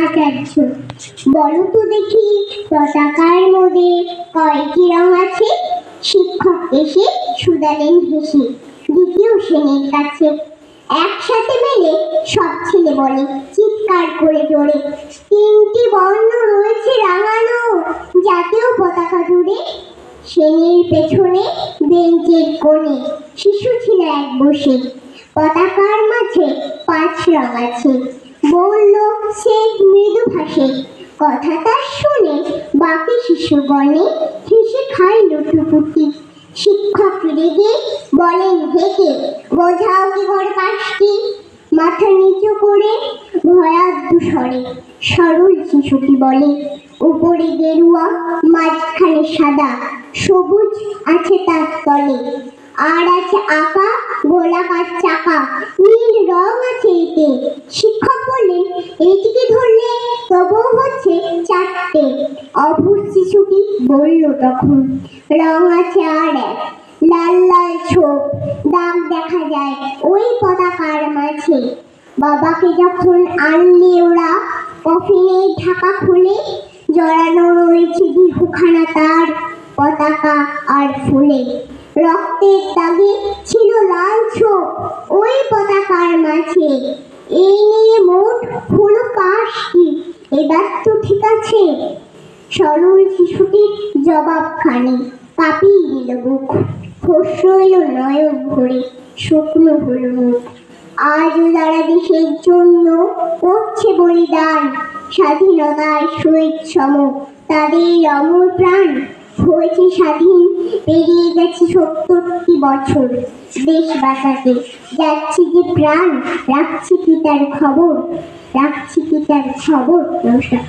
আচার্য। বলো তো দেখি, পতাকার মধ্যে কয়টি রং আছে? শিক্ষক এসে শুধালেন হেসে দ্বিতীয় শ্রেণীর কাছে। একসাথে মেলে সব ছেলে বলে চিৎকার করে জোরে, তিনটি বর্ণ রয়েছে রাঙানো জাতীয় পতাকা জুড়ে। শ্রেণীর পেছনে বেঞ্চের কোণে শিশু ছিল এক বসে, পতাকার মাঝে 5 রং আছে বলল সে মৃদু ভাষে। কথা তার শুনে বাকি শিশুগণে হেসে খায় লুটোপুটি। শিক্ষক রেগে বলেন হেঁকে, বোঝাও কি ঘরে 5টি? মাথা নিচু করে ভয়াদ্দু স্বরে সরল শিশুটি বলে, উপরে গেরুয়া মাঝখানে সাদা, সবুজ আছে তার তলে, আর আছে আঁকা গোলাকার চাকা, নীল রং আছে এতে। শিক্ষক বললেন এইটিকে ধরলে তবুও হচ্ছে 4টে। অবুঝ শিশুটি বলল তখন, রং আছে আর এক, লাল লাল ছোপ, দাগ দেখা যায় ওই পতাকার মাঝে। বাবাকে যখন আনলে ওরা কফিনের ঢাকা খুলে, জড়ানো রয়েছে দুখানা তার, পতাকা আর ফুলে। রক্তের দাগে ছিল লাল ছোপ ওই পতাকার মাঝে। এই নিয়ে মোট হলো 5টি, এবার তো ঠিক আছে? সরল শিশুটির জবাবখানি কাঁপিয়ে দিল বুক, ফোঁস এলো নয়ন ভরে, শুকনো হলো মুখ। আজও যারা দেশের জন্য করছে বলিদান, স্বাধীনতায় শহীদ সম তাদের অমর প্রাণ। হয়েছে স্বাধীন, পেরিয়ে গেছে 70টি বছর, দেশ বাঁচাতে যাচ্ছে যে প্রাণ, রাখছি কি তার খবর, রাখছি কি তার খবর। নমস্কার।